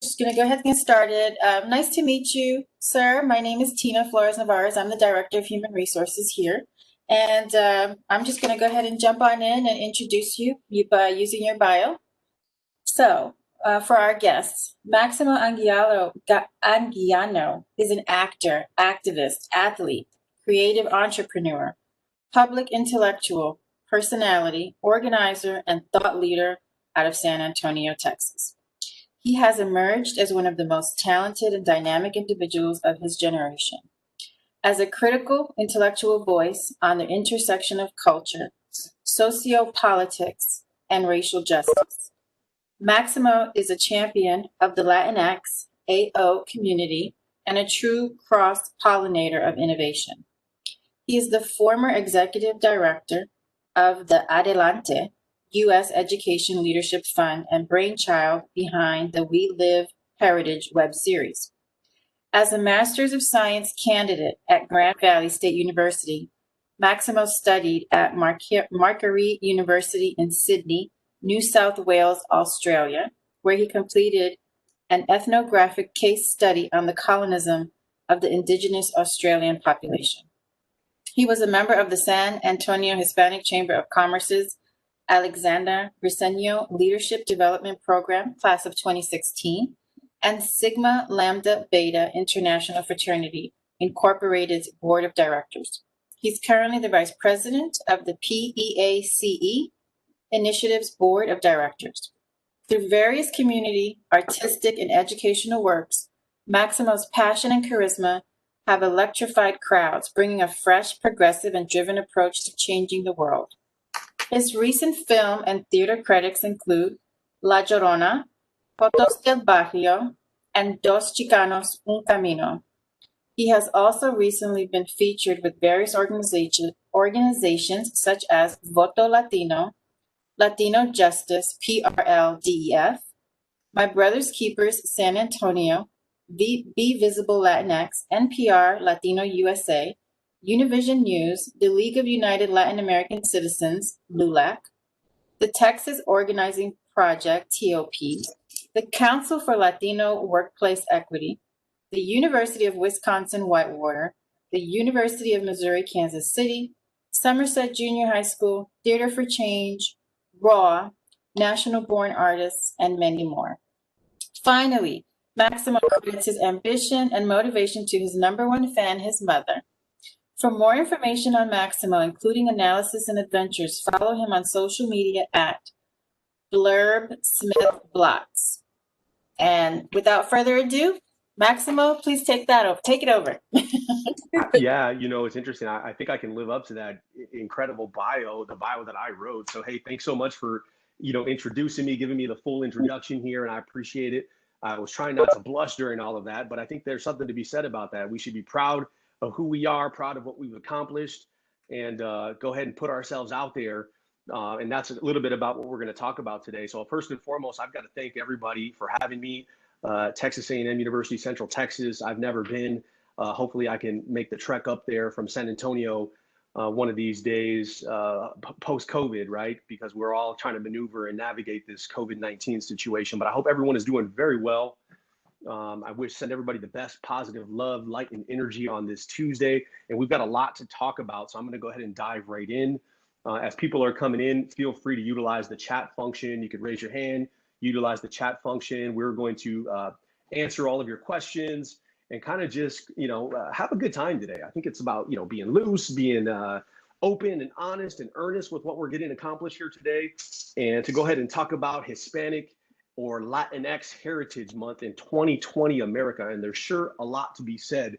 Just going to go ahead and get started. Nice to meet you, sir. My name is Tina Flores Navarez. I'm the Director of Human Resources here. And I'm just going to go ahead and jump on in and introduce you by using your bio. So, for our guests, Maximo Anguiano is an actor, activist, athlete, creative entrepreneur, public intellectual, personality, organizer, and thought leader out of San Antonio, Texas. He has emerged as one of the most talented and dynamic individuals of his generation. As a critical, intellectual voice on the intersection of culture, sociopolitics, and racial justice, Maximo is a champion of the Latinx AO community and a true cross-pollinator of innovation. He is the former executive director of the Adelante U.S. Education Leadership Fund and brainchild behind the We Live Heritage web series. As a Master's of Science candidate at Grand Valley State University, Maximo studied at Marguerite University in Sydney, New South Wales, Australia, where he completed an ethnographic case study on the colonism of the indigenous Australian population. He was a member of the San Antonio Hispanic Chamber of Commerce's Alexander Briceño Leadership Development Program, class of 2016, and Sigma Lambda Beta International Fraternity Incorporated's Board of Directors. He's currently the Vice President of the PEACE Initiative's Board of Directors. Through various community, artistic, and educational works, Maximo's passion and charisma have electrified crowds, bringing a fresh, progressive, and driven approach to changing the world. His recent film and theater credits include La Llorona, Fotos del Barrio, and Dos Chicanos, Un Camino. He has also recently been featured with various organizations such as Voto Latino, Latino Justice, PRLDEF, My Brother's Keepers, San Antonio, Be Visible Latinx, NPR, Latino USA, Univision News, the League of United Latin American Citizens, LULAC, the Texas Organizing Project, TOP, the Council for Latino Workplace Equity, the University of Wisconsin-Whitewater, the University of Missouri-Kansas City, Somerset Junior High School, Theater for Change, RAW, National Born Artists, and many more. Finally, Maximo credits his ambition and motivation to his number one fan, his mother. For more information on Maximo, including analysis and adventures, follow him on social media at Blurb Smith Blocks. And without further ado, Maximo, please take it over. Yeah, it's interesting. I think I can live up to that incredible bio, the bio that I wrote. So, hey, thanks so much for, introducing me, giving me the full introduction here, and I appreciate it. I was trying not to blush during all of that, but I think there's something to be said about that. We should be proud of who we are, proud of what we've accomplished, and go ahead and put ourselves out there. And that's a little bit about what we're going to talk about today. So first and foremost, I've got to thank everybody for having me. Texas A&M University, Central Texas. I've never been. Hopefully I can make the trek up there from San Antonio one of these days post-COVID, right? Because we're all trying to maneuver and navigate this COVID-19 situation. But I hope everyone is doing very well. I send everybody the best positive love, light, and energy on this Tuesday. And we've got a lot to talk about. So I'm going to go ahead and dive right in. As people are coming in, feel free to utilize the chat function. You could raise your hand, utilize the chat function. We're going to answer all of your questions and kind of just, have a good time today. I think it's about, being loose, being open and honest and earnest with what we're getting accomplished here today. And to go ahead and talk about Hispanic or Latinx Heritage Month in 2020 America. And there's sure a lot to be said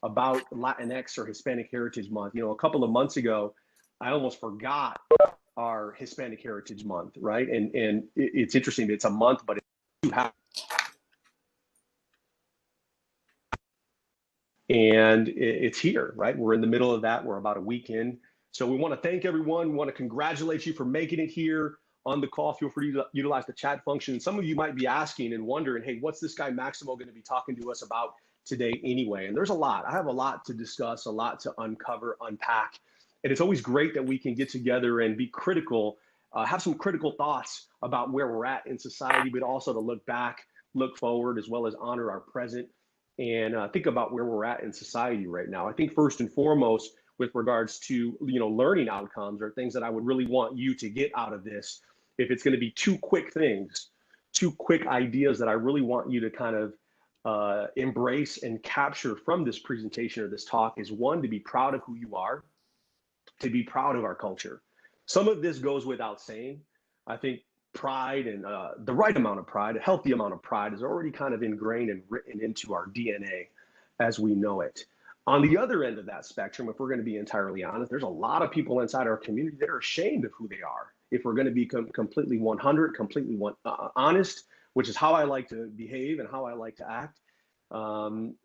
about Latinx or Hispanic Heritage Month. A couple of months ago, I almost forgot our Hispanic Heritage Month, right? And it's interesting. It's a month, but it's here, right? We're in the middle of that. We're about a week in. So we want to thank everyone. We want to congratulate you for making it here on the call. Feel free to utilize the chat function. Some of you might be asking and wondering, hey, what's this guy Maximo going to be talking to us about today anyway? And there's a lot. I have a lot to discuss, a lot to uncover, unpack. And it's always great that we can get together and be critical, have some critical thoughts about where we're at in society, but also to look back look forward as well as honor our present and think about where we're at in society right now. I think first and foremost, with regards to learning outcomes or things that I would really want you to get out of this, if it's going to be two quick things, two quick ideas that I really want you to kind of embrace and capture from this presentation or this talk is one, to be proud of who you are, to be proud of our culture. Some of this goes without saying. I think pride and the right amount of pride, a healthy amount of pride is already kind of ingrained and written into our DNA as we know it. On the other end of that spectrum, if we're going to be entirely honest, there's a lot of people inside our community that are ashamed of who they are. If we're going to be completely 100, completely honest, which is how I like to behave and how I like to act,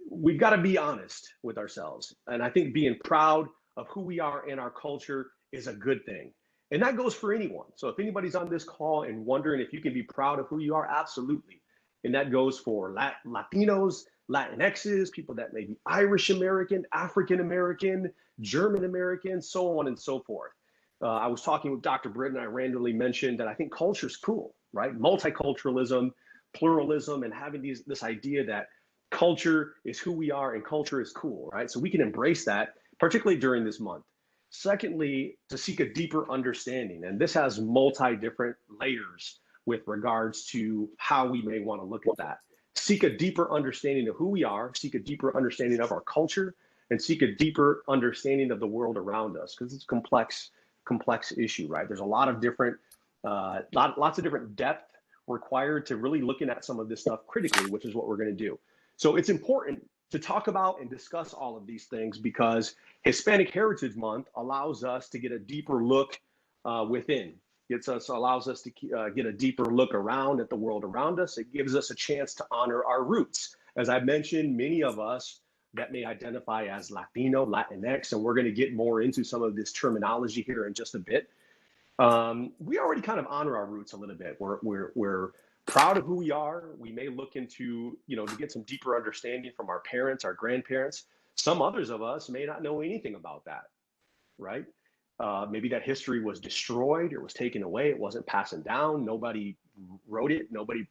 we've got to be honest with ourselves. And I think being proud of who we are in our culture is a good thing. And that goes for anyone. So if anybody's on this call and wondering if you can be proud of who you are, absolutely. And that goes for Latinos, Latinxes, people that may be Irish American, African American, German American, so on and so forth. I was talking with Dr. Britt and I randomly mentioned that I think culture is cool, right? Multiculturalism, pluralism, and having this idea that culture is who we are and culture is cool, right? So we can embrace that, particularly during this month. Secondly, to seek a deeper understanding, and this has different layers with regards to how we may want to look at that. Seek a deeper understanding of who we are, seek a deeper understanding of our culture, and seek a deeper understanding of the world around us, because it's a complex issue, right? There's a lot of different, lots of different depth required to really looking at some of this stuff critically, which is what we're going to do. So it's important to talk about and discuss all of these things because Hispanic Heritage Month allows us to get a deeper look within. Allows us to get a deeper look around at the world around us. It gives us a chance to honor our roots. As I mentioned, many of us that may identify as Latino, Latinx, and we're going to get more into some of this terminology here in just a bit. We already kind of honor our roots a little bit. We're proud of who we are. We may look into, to get some deeper understanding from our parents, our grandparents. Some others of us may not know anything about that, right? Maybe that history was destroyed or was taken away. It wasn't passing down. Nobody wrote it. Nobody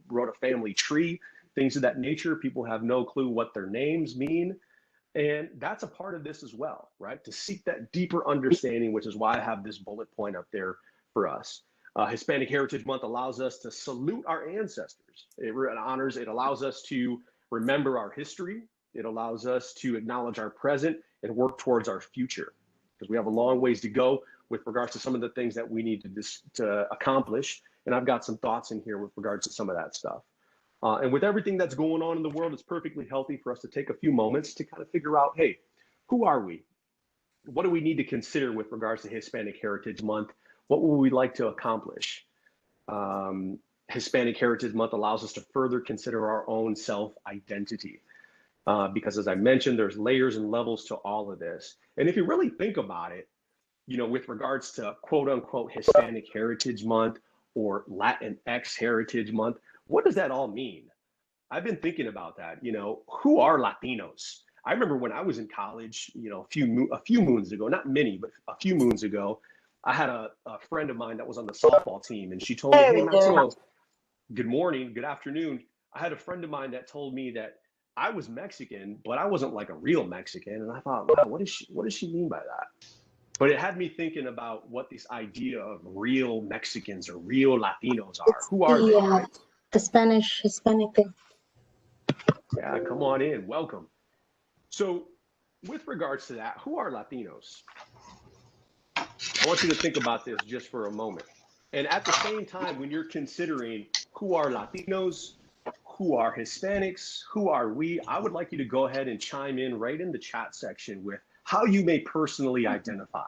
wrote a family tree, things of that nature. People have no clue what their names mean. And that's a part of this as well, right? To seek that deeper understanding, which is why I have this bullet point up there for us. Hispanic Heritage Month allows us to salute our ancestors. It allows us to remember our history. It allows us to acknowledge our present and work towards our future, because we have a long ways to go with regards to some of the things that we need to accomplish. And I've got some thoughts in here with regards to some of that stuff. And with everything that's going on in the world, it's perfectly healthy for us to take a few moments to kind of figure out, hey, who are we? What do we need to consider with regards to Hispanic Heritage Month? What would we like to accomplish? Hispanic Heritage Month allows us to further consider our own self-identity. Because as I mentioned, there's layers and levels to all of this. And if you really think about it, with regards to quote unquote Hispanic Heritage Month or Latinx Heritage Month, what does that all mean? I've been thinking about that. Who are Latinos? I remember when I was in college, a few moons ago, not many, but a few moons ago, I had a friend of mine that was on the softball team, and she told me, hey, Maximo, good morning, good afternoon. I had a friend of mine that told me that I was Mexican, but I wasn't like a real Mexican. And I thought, wow, what does she mean by that? But it had me thinking about what this idea of real Mexicans or real Latinos are. Who are they? Right? Hispanic thing. Yeah, come on in, welcome. So with regards to that, who are Latinos? I want you to think about this just for a moment. And at the same time, when you're considering who are Latinos, who are Hispanics, who are we, I would like you to go ahead and chime in right in the chat section with how you may personally identify.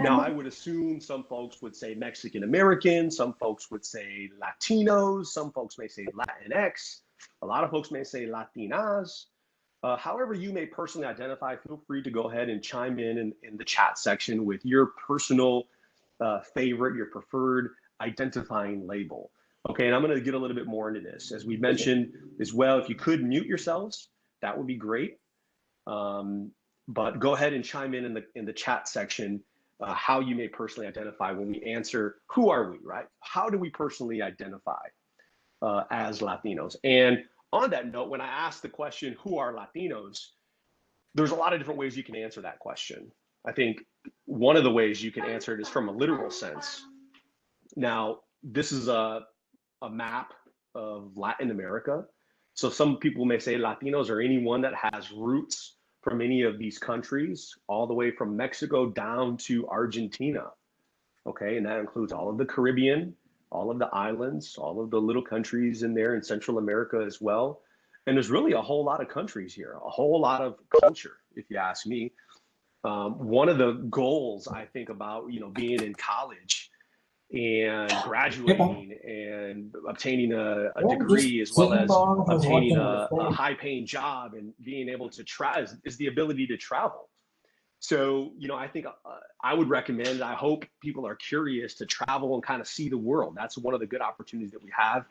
Now, I would assume some folks would say Mexican American, some folks would say Latinos, some folks may say Latinx, a lot of folks may say Latinas. However you may personally identify, feel free to go ahead and chime in the chat section with your personal favorite, your preferred identifying label. Okay, and I'm going to get a little bit more into this. As we mentioned as well, if you could mute yourselves, that would be great. But go ahead and chime in the chat section how you may personally identify when we answer, who are we, right? How do we personally identify? as Latinos. And on that note, when I asked the question, who are Latinos? There's a lot of different ways you can answer that question. I think one of the ways you can answer it is from a literal sense. Now, this is a map of Latin America. So some people may say Latinos are anyone that has roots from any of these countries, all the way from Mexico down to Argentina. Okay, and that includes all of the Caribbean, all of the islands, all of the little countries in there in Central America as well. And there's really a whole lot of countries here, a whole lot of culture, if you ask me. One of the goals I think about, being in college and graduating and obtaining a degree, as well as obtaining a high-paying job and being able to try is the ability to travel. So, I think I would recommend, I hope people are curious to travel and kind of see the world. That's one of the good opportunities that we have,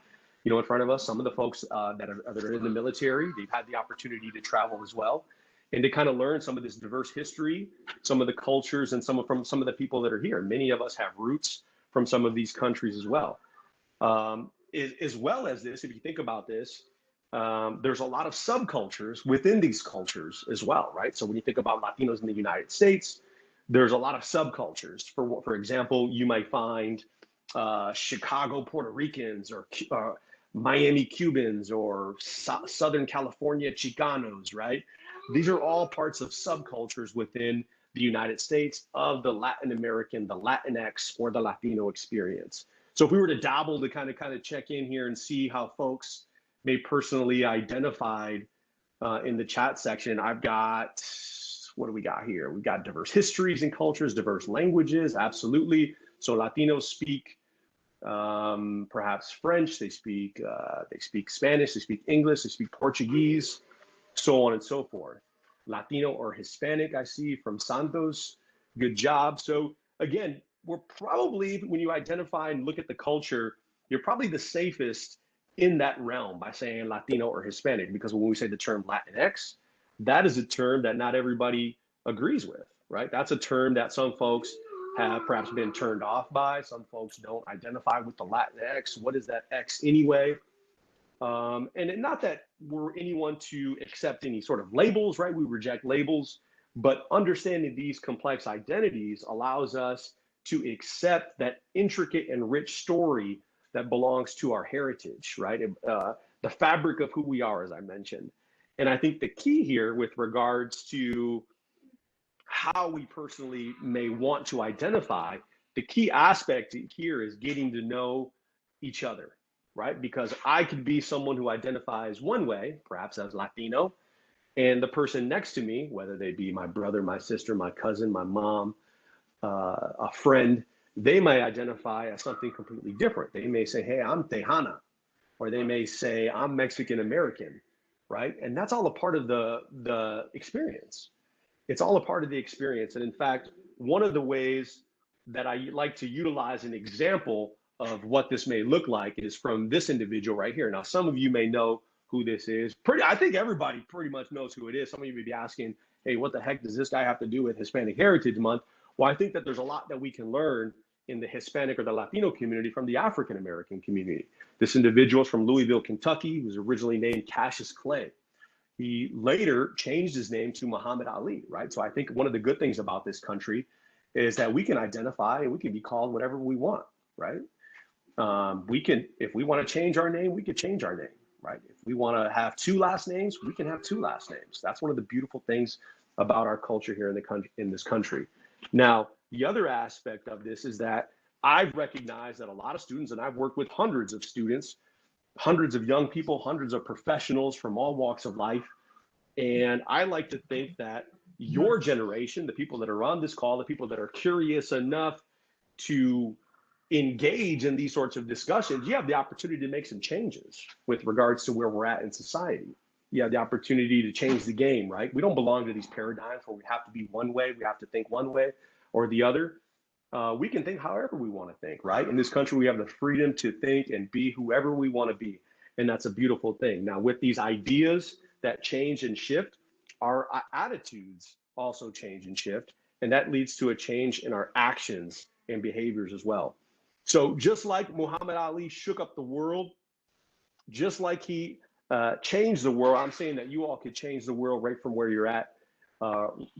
in front of us. Some of the folks that are in the military, they've had the opportunity to travel as well, and to kind of learn some of this diverse history, some of the cultures, and from some of the people that are here. Many of us have roots from some of these countries as well. As well as this, if you think about this, there's a lot of subcultures within these cultures as well, right? So when you think about Latinos in the United States, there's a lot of subcultures. For example, you might find Chicago Puerto Ricans, or Miami Cubans, or Southern California Chicanos, right? These are all parts of subcultures within the United States of the Latin American, the Latinx, or the Latino experience. So if we were to dabble to kind of check in here and see how folks may personally identified in the chat section, I've got, what do we got here? We've got diverse histories and cultures, diverse languages, absolutely. So Latinos speak perhaps French, they speak Spanish, they speak English, they speak Portuguese, so on and so forth. Latino or Hispanic, I see from Santos, good job. So again, we're probably, when you identify and look at the culture, you're probably the safest in that realm by saying Latino or Hispanic, because when we say the term Latinx, that is a term that not everybody agrees with, right? That's a term that some folks have perhaps been turned off by. Some folks don't identify with the Latinx. What is that X anyway? And not that we're anyone to accept any sort of labels, right? We reject labels, but understanding these complex identities allows us to accept that intricate and rich story that belongs to our heritage, right? The fabric of who we are, as I mentioned. And I think the key here with regards to how we personally may want to identify, the key aspect here is getting to know each other, right? Because I could be someone who identifies one way, perhaps as Latino, and the person next to me, whether they be my brother, my sister, my cousin, my mom, a friend, they may identify as something completely different. They may say, hey, I'm Tejana, or they may say, I'm Mexican American, right? And that's all a part of the experience. It's all a part of the experience. And in fact, one of the ways that I like to utilize an example of what this may look like is from this individual right here. Now, some of you may know who this is. I think everybody pretty much knows who it is. Some of you may be asking, hey, what the heck does this guy have to do with Hispanic Heritage Month? Well, I think that there's a lot that we can learn in the Hispanic or the Latino community from the African American community. This individual is from Louisville, Kentucky. He was originally named Cassius Clay. He later changed his name to Muhammad Ali, right? So I think one of the good things about this country is that we can identify and we can be called whatever we want, right? We can, if we want to change our name, we could change our name, right? If we want to have two last names, we can have two last names. That's one of the beautiful things about our culture here in this country. Now, the other aspect of this is that I've recognized that a lot of students, and I've worked with hundreds of students, hundreds of young people, hundreds of professionals from all walks of life. And I like to think that your generation, the people that are on this call, the people that are curious enough to engage in these sorts of discussions, you have the opportunity to make some changes with regards to where we're at in society. You have the opportunity to change the game, right? We don't belong to these paradigms where we have to be one way, we have to think one way or the other. We can think however we want to think, right? In this country, we have the freedom to think and be whoever we want to be. And that's a beautiful thing. Now, with these ideas that change and shift, our attitudes also change and shift. And that leads to a change in our actions and behaviors as well. So just like Muhammad Ali shook up the world just like he changed the world, I'm saying that you all could change the world right from where you're at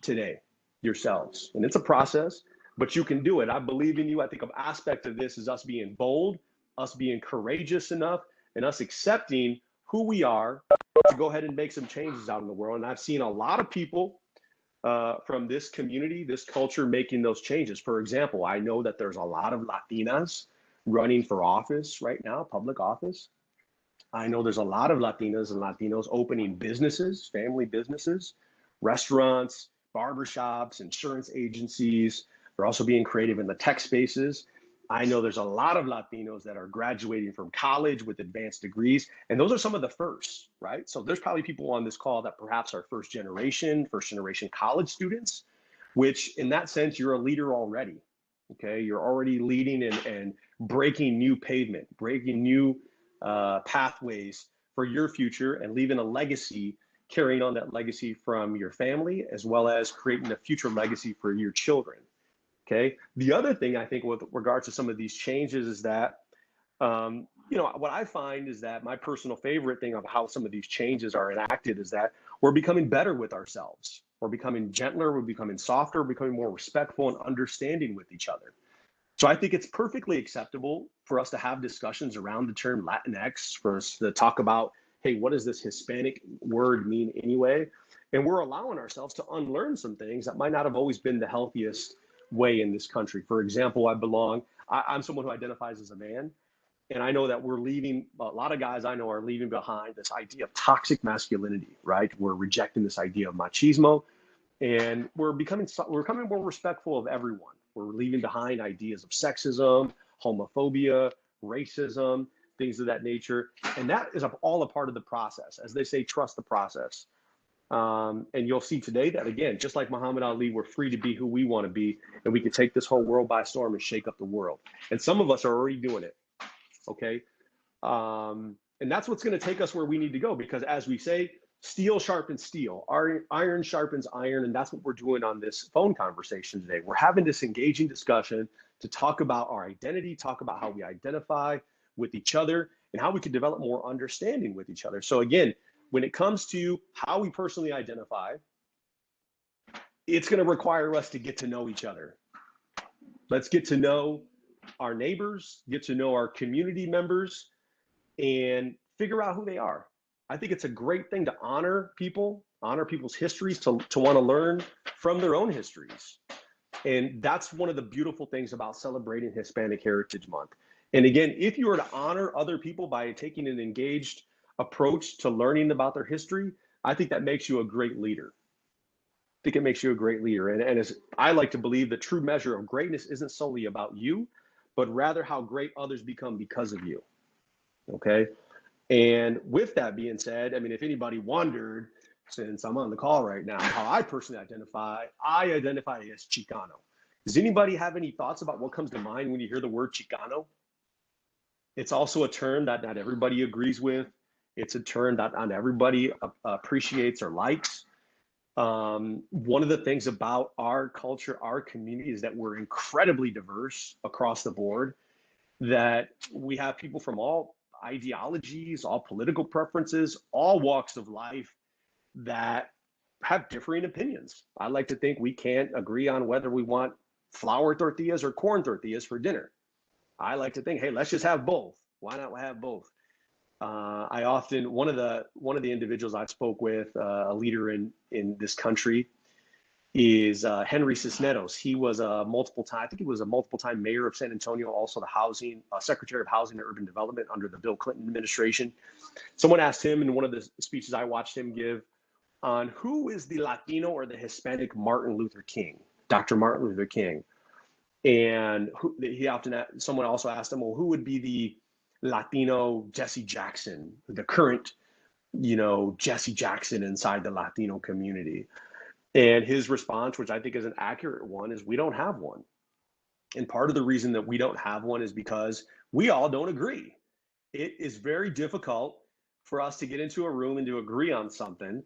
today yourselves. And it's a process, but you can do it. I believe in you. I think an aspect of this is us being bold, us being courageous enough, and us accepting who we are to go ahead and make some changes out in the world. And I've seen a lot of people from this community, this culture, making those changes. For example, I know that there's a lot of Latinas running for office right now, public office. I know there's a lot of Latinas and Latinos opening businesses, family businesses, restaurants, barbershops, insurance agencies. They're also being creative in the tech spaces. I know there's a lot of Latinos that are graduating from college with advanced degrees, and those are some of the first, right? So there's probably people on this call that perhaps are first generation college students, which in that sense, you're a leader already, okay? You're already leading and breaking new pavement, breaking new pathways for your future and leaving a legacy, carrying on that legacy from your family, as well as creating a future legacy for your children. Okay. The other thing I think with regards to some of these changes is that, what I find is that my personal favorite thing of how some of these changes are enacted is that we're becoming better with ourselves. We're becoming gentler. We're becoming softer. We're becoming more respectful and understanding with each other. So I think it's perfectly acceptable for us to have discussions around the term Latinx, for us to talk about, hey, what does this Hispanic word mean anyway? And we're allowing ourselves to unlearn some things that might not have always been the healthiest way in this country. For example, I'm someone who identifies as a man, and I know that we're leaving, a lot of guys I know are leaving behind this idea of toxic masculinity, right? We're rejecting this idea of machismo, and we're becoming more respectful of everyone. We're leaving behind ideas of sexism, homophobia, racism, things of that nature. And that is all a part of the process. As they say, trust the process. And you'll see today that, again, just like Muhammad Ali, we're free to be who we want to be, and we can take this whole world by storm and shake up the world. And some of us are already doing it, okay? And that's what's going to take us where we need to go, because as we say, steel sharpens steel, iron sharpens iron, and that's what we're doing on this phone conversation today. We're having this engaging discussion to talk about our identity, talk about how we identify with each other, and how we can develop more understanding with each other. So again, when it comes to how we personally identify, it's going to require us to get to know each other. Let's get to know our neighbors, get to know our community members, and figure out who they are. I think it's a great thing to honor people's histories, to want to learn from their own histories. And that's one of the beautiful things about celebrating Hispanic Heritage Month. And again, if you were to honor other people by taking an engaged approach to learning about their history, I think that makes you a great leader. I think it makes you a great leader. And as I like to believe, the true measure of greatness isn't solely about you, but rather how great others become because of you. Okay. And with that being said, I mean, if anybody wondered, since I'm on the call right now, how I personally identify as Chicano. Does anybody have any thoughts about what comes to mind when you hear the word Chicano? It's also a term that not everybody agrees with. It's a term that not everybody appreciates or likes. One of the things about our culture, our community, is that we're incredibly diverse across the board, that we have people from all ideologies, all political preferences, all walks of life that have differing opinions. I like to think we can't agree on whether we want flour tortillas or corn tortillas for dinner. I like to think, hey, let's just have both. Why not have both? One of the individuals I spoke with, a leader in this country, is Henry Cisneros. He was a multiple time mayor of San Antonio, also the Secretary of Housing and Urban Development under the Bill Clinton administration. Someone asked him in one of the speeches I watched him give on who is the Latino or the Hispanic Martin Luther King, Dr. Martin Luther King. And someone also asked him, well, who would be the Latino Jesse Jackson, the current, Jesse Jackson inside the Latino community? And his response, which I think is an accurate one, is we don't have one. And part of the reason that we don't have one is because we all don't agree. It is very difficult for us to get into a room and to agree on something,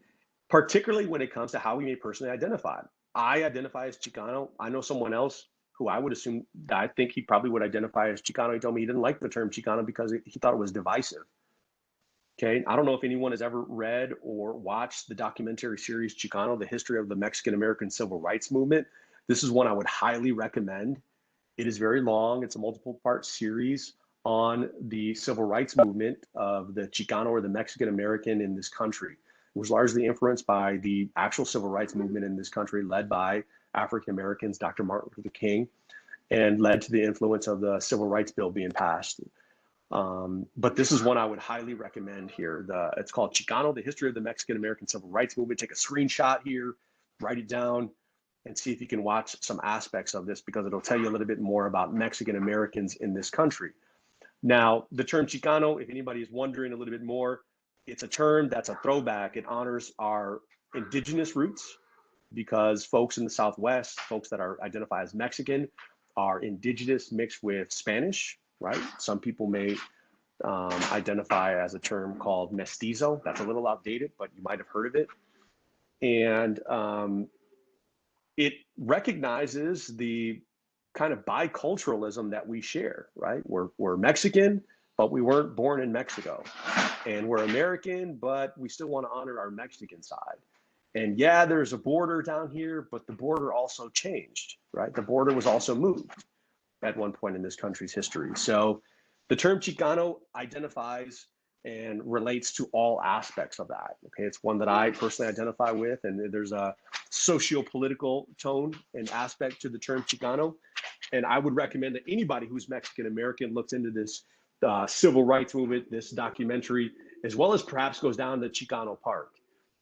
particularly when it comes to how we may personally identify. I identify as Chicano. I know someone else who I would assume that I think he probably would identify as Chicano. He told me he didn't like the term Chicano because he thought it was divisive. Okay, I don't know if anyone has ever read or watched the documentary series Chicano, the history of the Mexican American Civil Rights Movement. This is one I would highly recommend. It is very long. It's a multiple part series on the civil rights movement of the Chicano or the Mexican American in this country. It was largely influenced by the actual civil rights movement in this country, led by African Americans, Dr. Martin Luther King, and led to the influence of the Civil Rights Bill being passed. But this is one I would highly recommend here. It's called Chicano, the history of the Mexican American Civil Rights Movement. Take a screenshot here, write it down, and see if you can watch some aspects of this, because it'll tell you a little bit more about Mexican Americans in this country. Now, the term Chicano, if anybody is wondering a little bit more, it's a term that's a throwback. It honors our indigenous roots, because folks in the Southwest, folks that are identified as Mexican, are indigenous mixed with Spanish, right? Some people may identify as a term called mestizo. That's a little outdated, but you might have heard of it. And it recognizes the kind of biculturalism that we share, right? We're Mexican, but we weren't born in Mexico. And we're American, but we still want to honor our Mexican side. And yeah, there's a border down here, but the border also changed, right? The border was also moved at one point in this country's history. So the term Chicano identifies and relates to all aspects of that. Okay, it's one that I personally identify with, and there's a socio-political tone and aspect to the term Chicano. And I would recommend that anybody who's Mexican American looks into this civil rights movement, this documentary, as well as perhaps goes down to Chicano Park.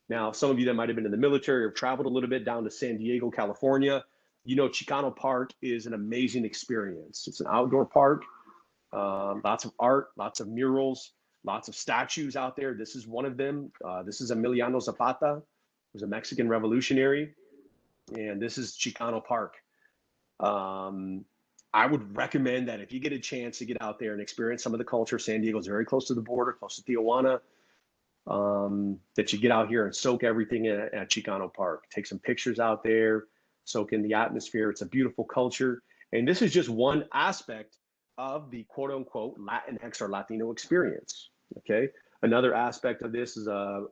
Now, some of you that might have been in the military or traveled a little bit down to San Diego, California, you know Chicano Park is an amazing experience. It's an outdoor park, lots of art, lots of murals, lots of statues out there. This is one of them. This is Emiliano Zapata, who was a Mexican revolutionary, and this is Chicano Park. I would recommend that if you get a chance to get out there and experience some of the culture. San Diego is very close to the border, close to Tijuana, that you get out here and soak everything in at Chicano Park. Take some pictures out there, soak in the atmosphere. It's a beautiful culture. And this is just one aspect of the quote unquote Latinx or Latino experience. Okay. Another aspect of this is a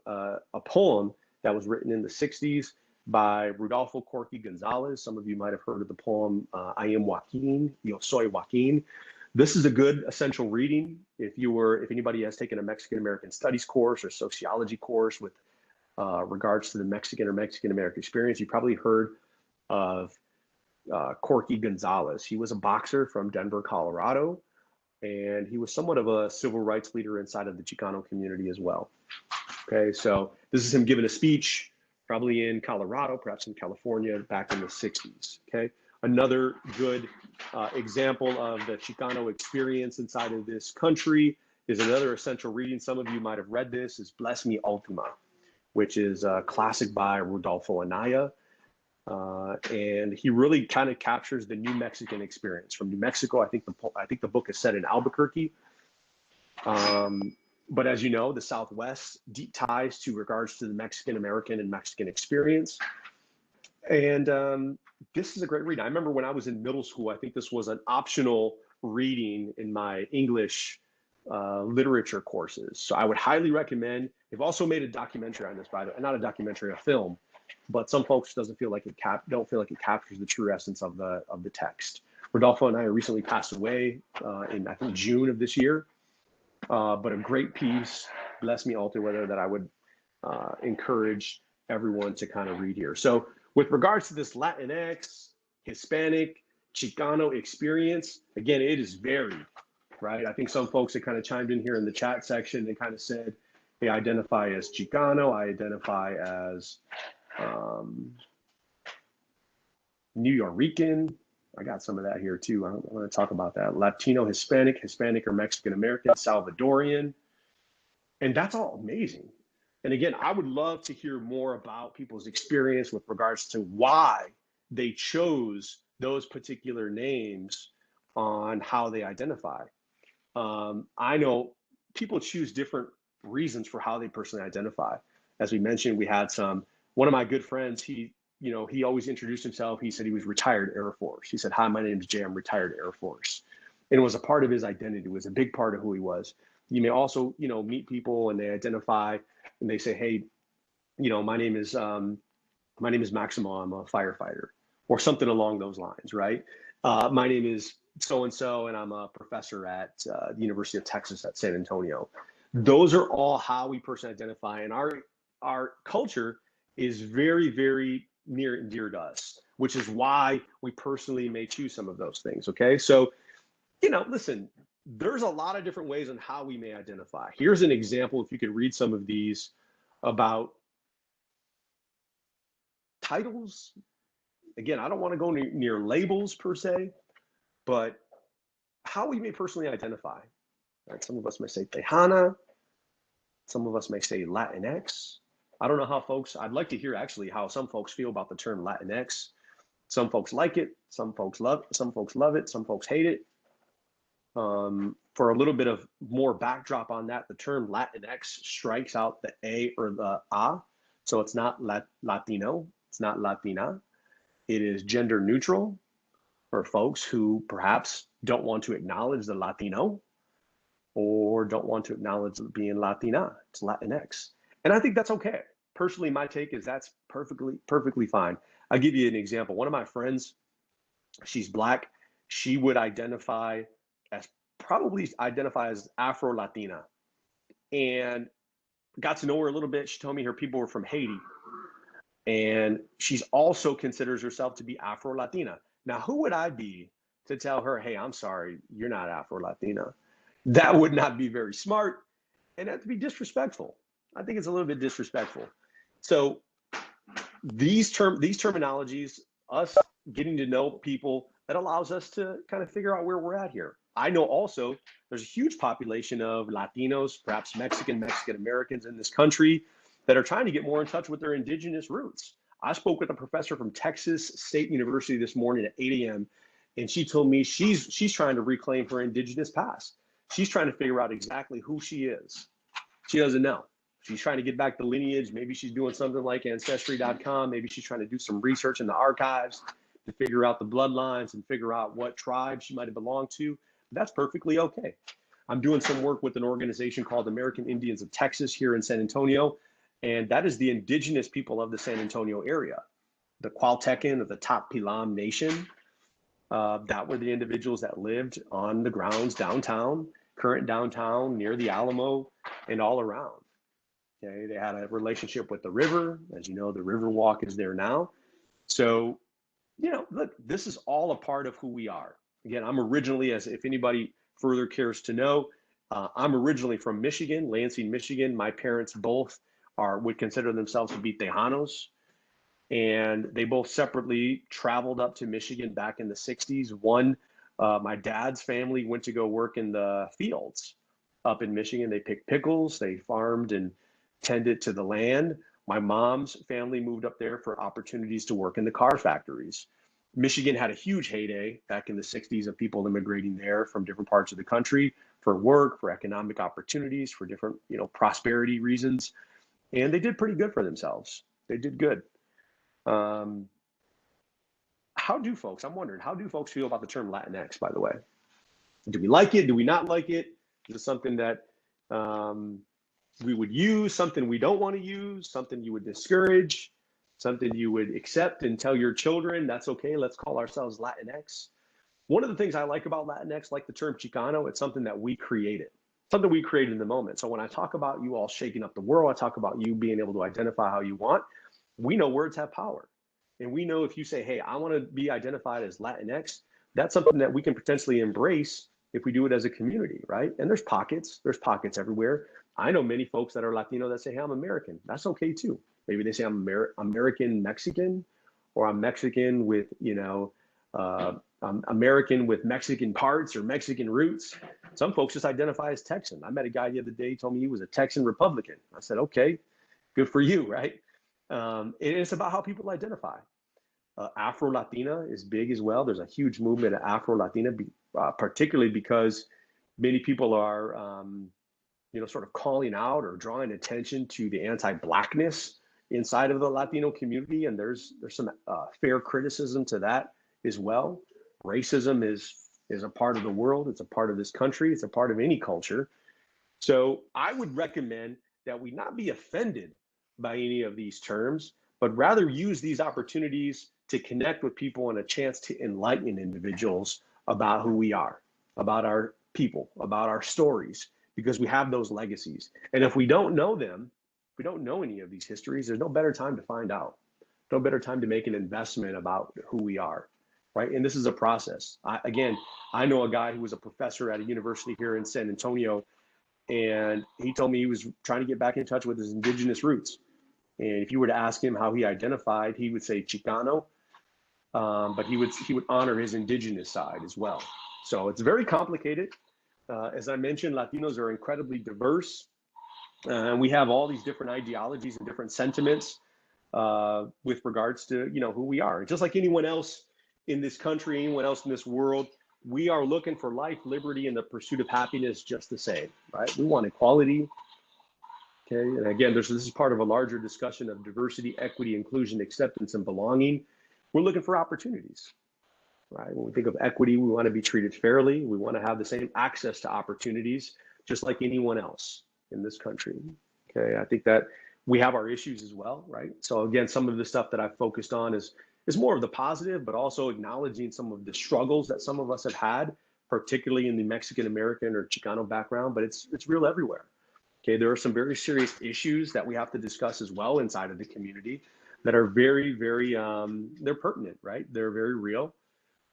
poem that was written in the 60s by Rudolfo Corky Gonzalez. Some of you might have heard of the poem, I am Joaquin, yo soy Joaquin. This is a good essential reading if anybody has taken a Mexican American studies course or sociology course with regards to the Mexican or Mexican American experience. You probably heard of Corky Gonzalez. He was a boxer from Denver, Colorado, and he was somewhat of a civil rights leader inside of the Chicano community as well. Okay, so this is him giving a speech, probably in Colorado, perhaps in California, back in the 60s. Okay, another good example of the Chicano experience inside of this country is another essential reading. Some of you might have read this, is Bless Me Ultima, which is a classic by Rudolfo Anaya. And he really kind of captures the New Mexican experience from New Mexico. I think the book is set in Albuquerque. But as you know, the Southwest, deep ties to regards to the Mexican American and Mexican experience. And this is a great read. I remember when I was in middle school, I think this was an optional reading in my English literature courses. So I would highly recommend. They've also made a documentary on this, by the way, not a documentary, a film. But some folks don't feel like it captures the true essence of the text. Rodolfo and I recently passed away in, I think, June of this year. But a great piece, Bless Me Ultima, that I would encourage everyone to kind of read here. So with regards to this Latinx, Hispanic, Chicano experience, again, it is varied, right? I think some folks that kind of chimed in here in the chat section and kind of said, they identify as Chicano, I identify as New Yorican. I got some of that here too. I want to talk about that. Latino, Hispanic or Mexican American, Salvadorian. And that's all amazing. And again, I would love to hear more about people's experience with regards to why they chose those particular names on how they identify. I know people choose different reasons for how they personally identify. As we mentioned, we had one of my good friends, he always introduced himself. He said he was retired Air Force. He said, hi, my name is Jay, I'm retired Air Force. And it was a part of his identity. It was a big part of who he was. You may also, meet people and they identify and they say, hey, my name is Maximo. I'm a firefighter, or something along those lines, right? My name is so-and-so, and I'm a professor at the University of Texas at San Antonio. Those are all how we personally identify, and our culture is very, very near and dear to us, which is why we personally may choose some of those things, okay? So, listen, there's a lot of different ways on how we may identify. Here's an example, if you could read some of these, about titles. Again, I don't want to go near labels per se, but how we may personally identify. Right? Some of us may say Tejana. Some of us may say Latinx. I don't know how I'd like to hear actually how some folks feel about the term Latinx. Some folks like it. Some folks love it. Some folks hate it. For a little bit of more backdrop on that, the term Latinx strikes out the A or the A. So it's not Latino. It's not Latina. It is gender neutral for folks who perhaps don't want to acknowledge the Latino or don't want to acknowledge being Latina. It's Latinx. And I think that's okay. Personally, my take is that's perfectly fine. I'll give you an example. One of my friends, she's Black. She would probably identify as Afro-Latina. And got to know her a little bit. She told me her people were from Haiti. And she's also considers herself to be Afro-Latina. Now, who would I be to tell her, hey, I'm sorry, you're not Afro-Latina? That would not be very smart, and that'd be disrespectful. I think it's a little bit disrespectful. So these terminologies, us getting to know people, that allows us to kind of figure out where we're at here. I know also there's a huge population of Latinos, perhaps Mexican Americans in this country that are trying to get more in touch with their indigenous roots. I spoke with a professor from Texas State University this morning at 8 a.m. and she told me she's trying to reclaim her indigenous past. She's trying to figure out exactly who she is. She doesn't know. She's trying to get back the lineage. Maybe she's doing something like Ancestry.com. Maybe she's trying to do some research in the archives to figure out the bloodlines and figure out what tribe she might have belonged to. That's perfectly okay. I'm doing some work with an organization called American Indians of Texas here in San Antonio, and that is the indigenous people of the San Antonio area. The Cualtecan of the Top Pilam Nation, that were the individuals that lived on the grounds downtown, current downtown, near the Alamo, and all around. Okay, they had a relationship with the river. As you know, the river walk is there now. So, look, this is all a part of who we are. Again, I'm originally, as if anybody further cares to know, I'm originally from Michigan, Lansing, Michigan. My parents both would consider themselves to be Tejanos. And they both separately traveled up to Michigan back in the 60s. One, my dad's family went to go work in the fields up in Michigan. They picked pickles, they farmed and tended to the land. My mom's family moved up there for opportunities to work in the car factories. Michigan had a huge heyday back in the 60s of people immigrating there from different parts of the country for work, for economic opportunities, for different, prosperity reasons. And they did pretty good for themselves. They did good. I'm wondering, how do folks feel about the term Latinx, by the way? Do we like it? Do we not like it? Is it something that we would use, something we don't want to use, something you would discourage, something you would accept and tell your children, that's okay, let's call ourselves Latinx? One of the things I like about Latinx, like the term Chicano, it's something that we created. Something we created in the moment. So when I talk about you all shaking up the world, I talk about you being able to identify how you want. We know words have power. And we know if you say, hey, I want to be identified as Latinx, that's something that we can potentially embrace if we do it as a community, right? And there's pockets everywhere. I know many folks that are Latino that say, hey, I'm American. That's okay too. Maybe they say I'm American Mexican, or I'm Mexican with, I'm American with Mexican parts or Mexican roots. Some folks just identify as Texan. I met a guy the other day, he told me he was a Texan Republican. I said, okay, good for you, right? It's about how people identify. Afro-Latina is big as well. There's a huge movement of Afro-Latina, particularly because many people are, sort of calling out or drawing attention to the anti-Blackness inside of the Latino community. And there's some fair criticism to that as well. Racism is a part of the world. It's a part of this country. It's a part of any culture. So I would recommend that we not be offended by any of these terms, but rather use these opportunities to connect with people and a chance to enlighten individuals about who we are, about our people, about our stories, because we have those legacies. And if we don't know them, if we don't know any of these histories, there's no better time to find out, no better time to make an investment about who we are, right? And this is a process. I know a guy who was a professor at a university here in San Antonio, and he told me he was trying to get back in touch with his indigenous roots. And if you were to ask him how he identified, he would say Chicano, but he would honor his indigenous side as well. So it's very complicated. As I mentioned, Latinos are incredibly diverse. And we have all these different ideologies and different sentiments with regards to who we are. Just like anyone else in this country, anyone else in this world, we are looking for life, liberty, and the pursuit of happiness just the same, right? We want equality. Okay, and again, this is part of a larger discussion of diversity, equity, inclusion, acceptance, and belonging. We're looking for opportunities, right? When we think of equity, we want to be treated fairly. We want to have the same access to opportunities, just like anyone else in this country. Okay, I think that we have our issues as well, right? So again, some of the stuff that I've focused on is more of the positive, but also acknowledging some of the struggles that some of us have had, particularly in the Mexican American or Chicano background, but it's real everywhere. Okay, there are some very serious issues that we have to discuss as well inside of the community that are very, very, they're pertinent, right? They're very real.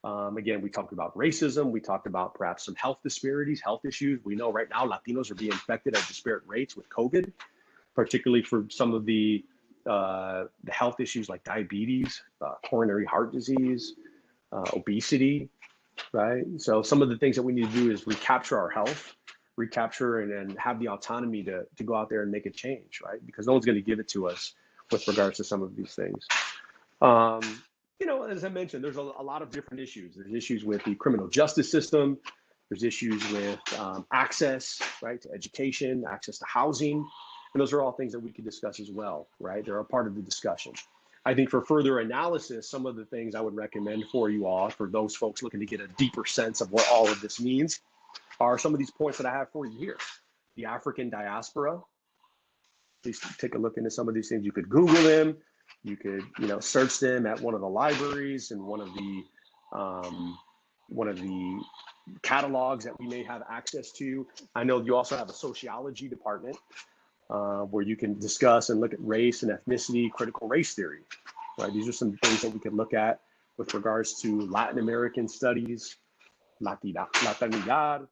Again, we talked about racism. We talked about perhaps some health disparities, health issues. We know right now Latinos are being infected at disparate rates with COVID, particularly for some of the health issues like diabetes, coronary heart disease, obesity, right? So some of the things that we need to do is recapture our health, recapture and have the autonomy to go out there and make a change, right? Because no one's going to give it to us with regards to some of these things. As I mentioned, there's a lot of different issues. There's issues with the criminal justice system. There's issues with access, right, to education, access to housing. And those are all things that we could discuss as well, right? They're a part of the discussion. I think for further analysis, some of the things I would recommend for you all, for those folks looking to get a deeper sense of what all of this means, are some of these points that I have for you here. The African diaspora. Please take a look into some of these things. You could Google them. You could, search them at one of the libraries and one of the catalogs that we may have access to. I know you also have a sociology department where you can discuss and look at race and ethnicity, critical race theory, right? These are some things that we could look at with regards to Latin American studies, Latinidad,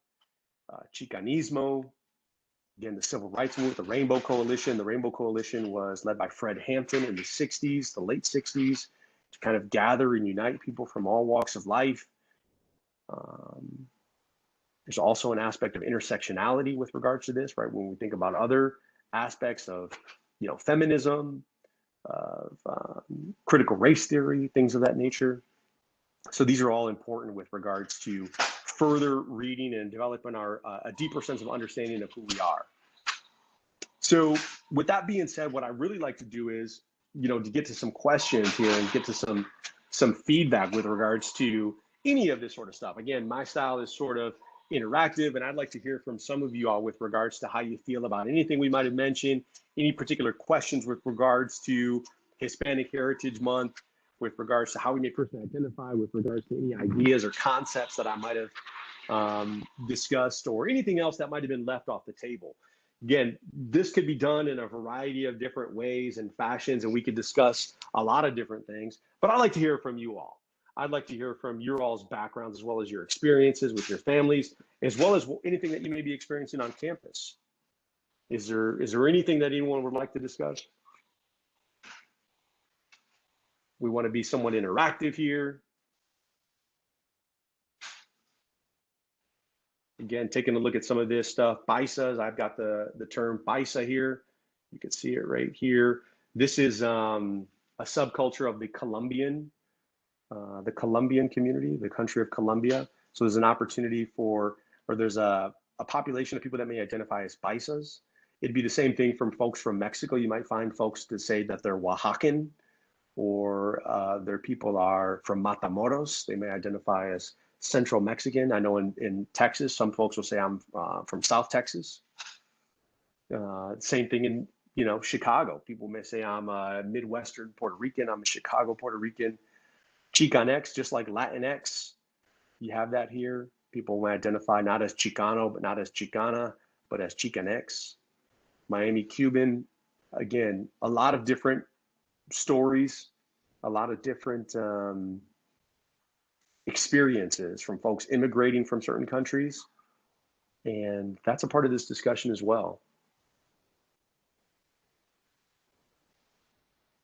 Chicanismo, again, the Civil Rights Movement, the Rainbow Coalition. The Rainbow Coalition was led by Fred Hampton in the 60s, the late 60s, to kind of gather and unite people from all walks of life. There's also an aspect of intersectionality with regards to this, right? When we think about other aspects of, feminism, of critical race theory, things of that nature. So these are all important with regards to further reading and developing a deeper sense of understanding of who we are. So with that being said, what I really like to do is, to get to some questions here and get to some feedback with regards to any of this sort of stuff. Again, my style is sort of interactive, and I'd like to hear from some of you all with regards to how you feel about anything we might have mentioned, any particular questions with regards to Hispanic Heritage Month, with regards to how we may personally identify, with regards to any ideas or concepts that I might have discussed, or anything else that might have been left off the table. Again, this could be done in a variety of different ways and fashions, and we could discuss a lot of different things, but I'd like to hear from you all. I'd like to hear from your all's backgrounds, as well as your experiences with your families, as well as anything that you may be experiencing on campus. Is there anything that anyone would like to discuss? We want to be somewhat interactive here. Again, taking a look at some of this stuff. Paisas, I've got the term Paisa here. You can see it right here. This is a subculture of the Colombian community, the country of Colombia. So there's an opportunity there's a population of people that may identify as Paisas. It'd be the same thing from folks from Mexico. You might find folks to say that they're Oaxacan, or their people are from Matamoros. They may identify as Central Mexican. I know in Texas, some folks will say I'm from South Texas. Same thing in, Chicago. People may say I'm a Midwestern Puerto Rican. I'm a Chicago Puerto Rican. Chicanx, just like Latinx. You have that here. People will identify not as Chicano, but not as Chicana, but as Chicanx. Miami Cuban, again, a lot of different stories, a lot of different experiences from folks immigrating from certain countries. And that's a part of this discussion as well.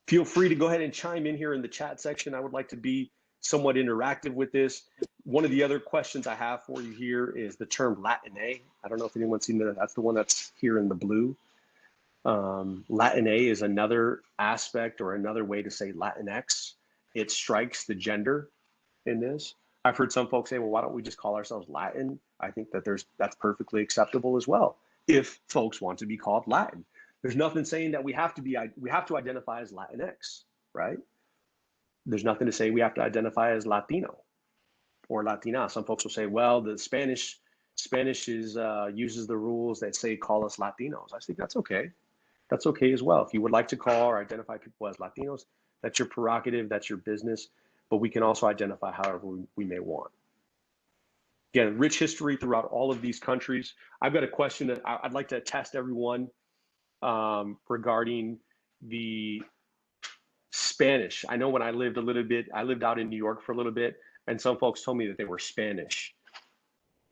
Feel free to go ahead and chime in here in the chat section. I would like to be somewhat interactive with this. One of the other questions I have for you here is the term Latina. I don't know if anyone's seen that. That's the one that's here in the blue. Latina is another aspect or another way to say Latinx. It strikes the gender in this. I've heard some folks say, well, why don't we just call ourselves Latin? I think that that's perfectly acceptable as well if folks want to be called Latin. There's nothing saying that we have to identify as Latinx, right? There's nothing to say we have to identify as Latino or Latina. Some folks will say, well, the Spanish is uses the rules that say call us Latinos. I think that's okay. That's okay as well. If you would like to call or identify people as Latinos, that's your prerogative, that's your business, but we can also identify however we may want. Again, rich history throughout all of these countries. I've got a question that I'd like to test everyone regarding the Spanish. I know when I lived out in New York for a little bit, and some folks told me that they were Spanish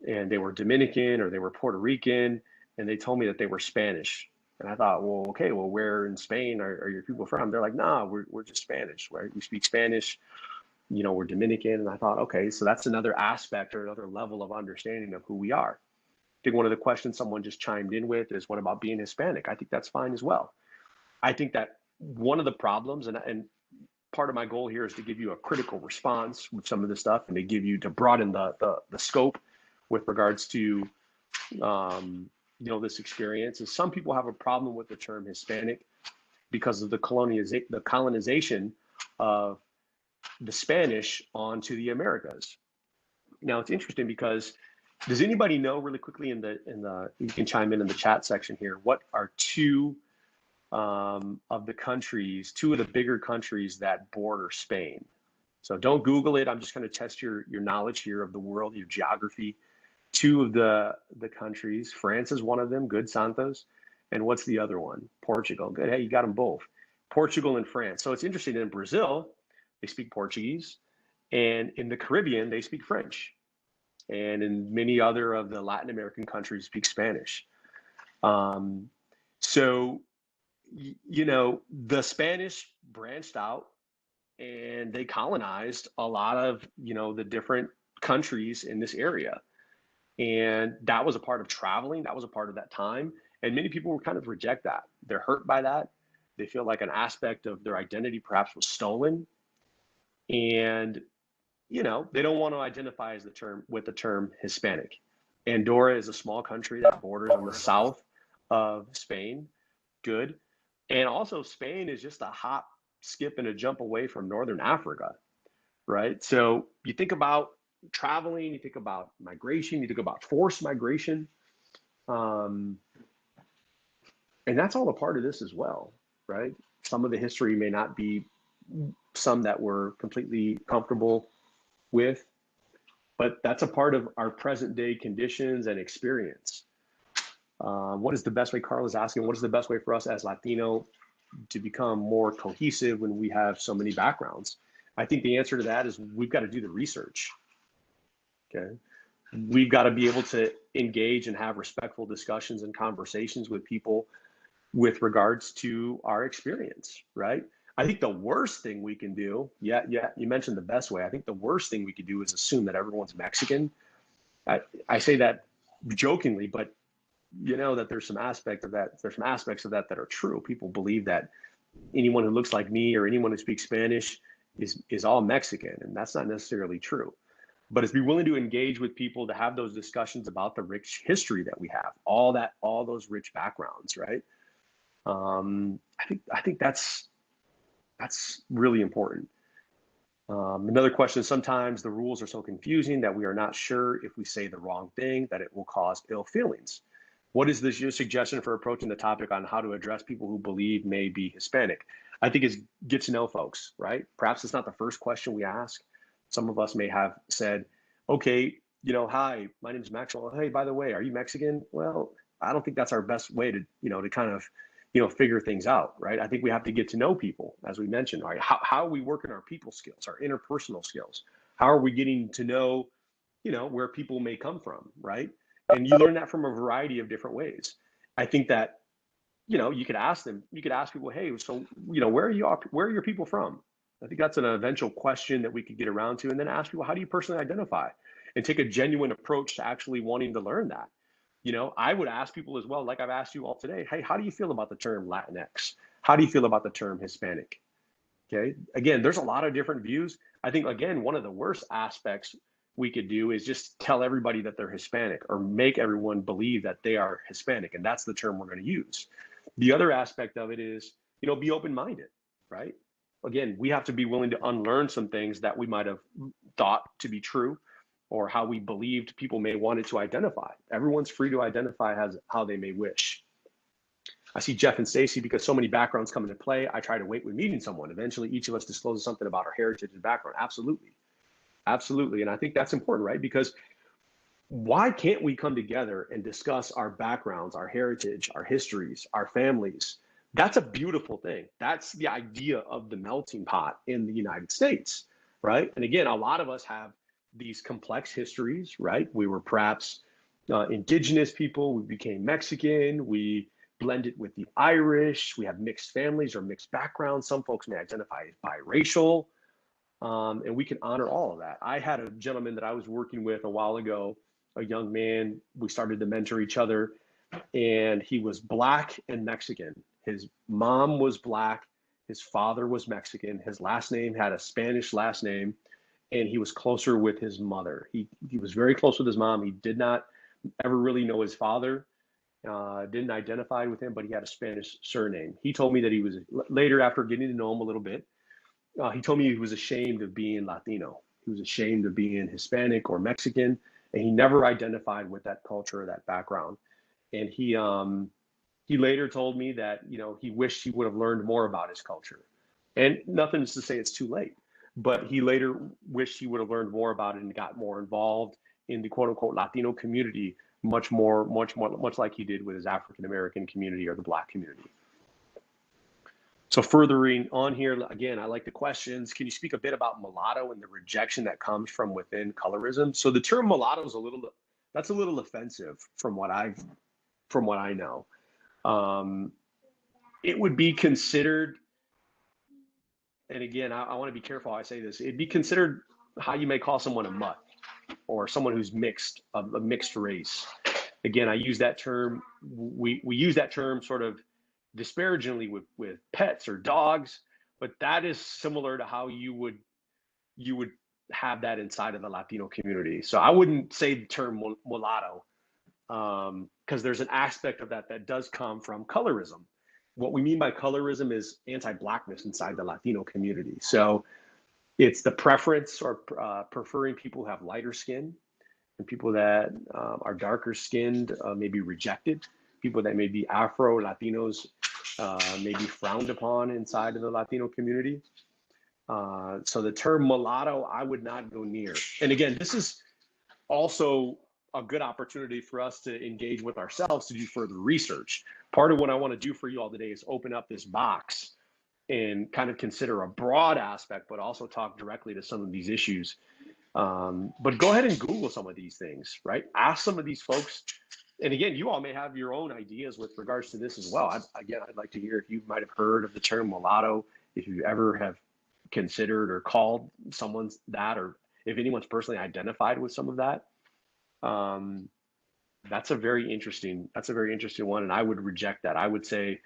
and they were Dominican or they were Puerto Rican, and they told me that they were Spanish. And I thought, well, okay, well, where in Spain are your people from? They're like, nah, we're just Spanish, right? We speak Spanish, we're Dominican. And I thought, okay, so that's another aspect or another level of understanding of who we are. I think one of the questions someone just chimed in with is, what about being Hispanic? I think that's fine as well. I think that one of the problems, and part of my goal here is to give you a critical response with some of this stuff and to broaden the scope with regards to this experience, is some people have a problem with the term Hispanic because of the colonization of the Spanish onto the Americas. Now it's interesting because does anybody know really quickly you can chime in the chat section here, what are two of the bigger countries that border Spain? So don't Google it. I'm just going to test your knowledge here of the world, your geography. Two of the countries, France is one of them, good, Santos. And what's the other one? Portugal. Good. Hey, you got them both. Portugal and France. So it's interesting. In Brazil, they speak Portuguese. And in the Caribbean, they speak French. And in many other of the Latin American countries, speak Spanish. So, the Spanish branched out and they colonized a lot of, the different countries in this area. And that was a part of traveling. That was a part of that time. And many people will kind of reject that. They're hurt by that. They feel like an aspect of their identity perhaps was stolen. And, they don't want to identify with the term Hispanic. Andorra is a small country that borders on the south of Spain. Good. And also Spain is just a hop, skip, and a jump away from Northern Africa, right? So you think about traveling, you think about migration, you think about forced migration. And that's all a part of this as well, right? Some of the history may not be some that we're completely comfortable with, but that's a part of our present day conditions and experience. What is the best way, Carl is asking, what is the best way for us as Latino to become more cohesive when we have so many backgrounds? I think the answer to that is we've got to do the research. Okay. We've got to be able to engage and have respectful discussions and conversations with people with regards to our experience, right? I think the worst thing we can do, you mentioned the best way. I think the worst thing we could do is assume that everyone's Mexican. I say that jokingly, but that there's some aspects of that that are true. People believe that anyone who looks like me or anyone who speaks Spanish is all Mexican, and that's not necessarily true. But it's be willing to engage with people to have those discussions about the rich history that we have, all those rich backgrounds, right? I think that's really important. Another question is sometimes the rules are so confusing that we are not sure if we say the wrong thing that it will cause ill feelings. What is this your suggestion for approaching the topic on how to address people who believe may be Hispanic? I think is get to know folks, right? Perhaps it's not the first question we ask. Some of us may have said, okay, hi, my name is Maxwell. Hey, by the way, are you Mexican? Well, I don't think that's our best way to, to kind of, figure things out, right? I think we have to get to know people, as we mentioned, right? How are we working our people skills, our interpersonal skills? How are we getting to know, where people may come from, right? And you learn that from a variety of different ways. I think that, you could ask people, hey, so, where are your people from? I think that's an eventual question that we could get around to, and then ask people, how do you personally identify? And take a genuine approach to actually wanting to learn that. I would ask people as well, like I've asked you all today, hey, how do you feel about the term Latinx? How do you feel about the term Hispanic? Okay. Again, there's a lot of different views. I think, again, one of the worst aspects we could do is just tell everybody that they're Hispanic or make everyone believe that they are Hispanic. And that's the term we're going to use. The other aspect of it is, be open-minded, right? Again, we have to be willing to unlearn some things that we might have thought to be true or how we believed people may want it to identify. Everyone's free to identify as how they may wish. I see Jeff and Stacy, because so many backgrounds come into play, I try to wait when meeting someone. Eventually, each of us discloses something about our heritage and background. Absolutely. Absolutely. And I think that's important, right? Because why can't we come together and discuss our backgrounds, our heritage, our histories, our families? That's a beautiful thing. That's the idea of the melting pot in the United States, right? And again, a lot of us have these complex histories, right? We were perhaps indigenous people, we became Mexican, we blended with the Irish, we have mixed families or mixed backgrounds. Some folks may identify as biracial, and we can honor all of that. I had a gentleman that I was working with a while ago, a young man. We started to mentor each other, and he was Black and Mexican. His mom was Black, his father was Mexican. His last name had a Spanish last name, and he was closer with his mother. He was very close with his mom. He did not ever really know his father, didn't identify with him, but he had a Spanish surname. He told me that he was, later, after getting to know him a little bit, he told me he was ashamed of being Latino. He was ashamed of being Hispanic or Mexican, and he never identified with that culture or that background. And he later told me that, he wished he would have learned more about his culture. And nothing is to say it's too late, but he later wished he would have learned more about it and got more involved in the quote unquote Latino community, much like he did with his African American community or the Black community. So furthering on here, again, I like the questions. Can you speak a bit about mulatto and the rejection that comes from within colorism? So the term mulatto is a little offensive from what I know. It would be considered, and again, I want to be careful how I say this, it'd be considered how you may call someone a mutt or someone who's mixed, a mixed race. Again, I use that term, we use that term sort of disparagingly with pets or dogs, but that is similar to how you would have that inside of the Latino community. So I wouldn't say the term mulatto, because there's an aspect of that does come from colorism. What we mean by colorism is anti-Blackness inside the Latino community. So it's the preference or preferring people who have lighter skin, and people that are darker skinned may be rejected. People that may be Afro Latinos may be frowned upon inside of the Latino community. So the term mulatto, I would not go near. And again, this is also a good opportunity for us to engage with ourselves to do further research. Part of what I want to do for you all today is open up this box and kind of consider a broad aspect, but also talk directly to some of these issues. But go ahead and Google some of these things, right? Ask some of these folks. And again, you all may have your own ideas with regards to this as well. I'd like to hear if you might have heard of the term mulatto, if you ever have considered or called someone that, or if anyone's personally identified with some of that. That's a very interesting one. And I would reject that. I would say,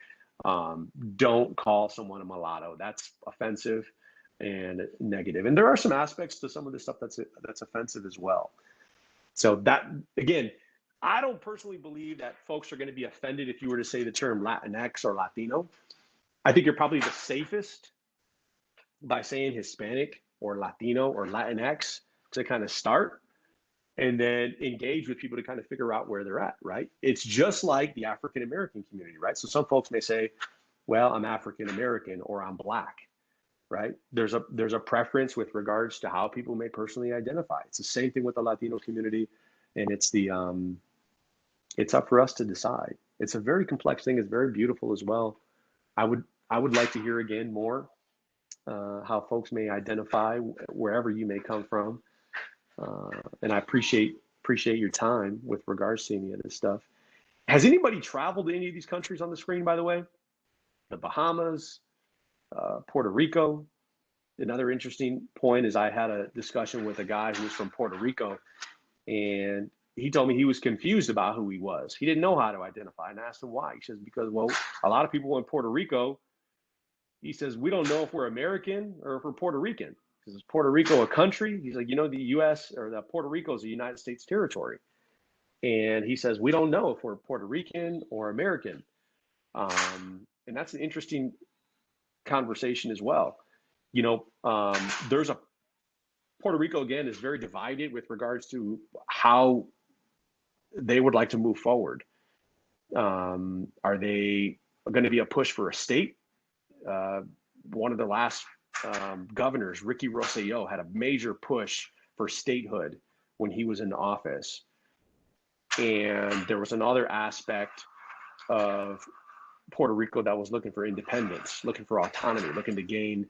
don't call someone a mulatto. That's offensive and negative. And there are some aspects to some of this stuff that's offensive as well. So that, again, I don't personally believe that folks are going to be offended if you were to say the term Latinx or Latino. I think you're probably the safest by saying Hispanic or Latino or Latinx to kind of start. and then engage with people to kind of figure out where they're at, right? It's just like the African American community, right? So some folks may say, well, I'm African American or I'm Black, right? There's a preference with regards to how people may personally identify. It's the same thing with the Latino community, and it's up for us to decide. It's a very complex thing. It's very beautiful as well. I would like to hear again more how folks may identify wherever you may come from. And I appreciate your time with regards to any of this stuff. Has anybody traveled to any of these countries on the screen, by the way? The Bahamas, Puerto Rico. Another interesting point is I had a discussion with a guy who was from Puerto Rico, and he told me he was confused about who he was. He didn't know how to identify, and I asked him why. He says, because, well, a lot of people in Puerto Rico, he says, we don't know if we're American or if we're Puerto Rican. Is Puerto Rico a country? He's like, the U.S. or the Puerto Rico is a United States territory. And he says, we don't know if we're Puerto Rican or American. And that's an interesting conversation as well. There's Puerto Rico, again, is very divided with regards to how they would like to move forward. Are they going to be a push for a state? One of the last governors, Ricky Rosselló, had a major push for statehood when he was in office. And there was another aspect of Puerto Rico that was looking for independence, looking for autonomy, looking to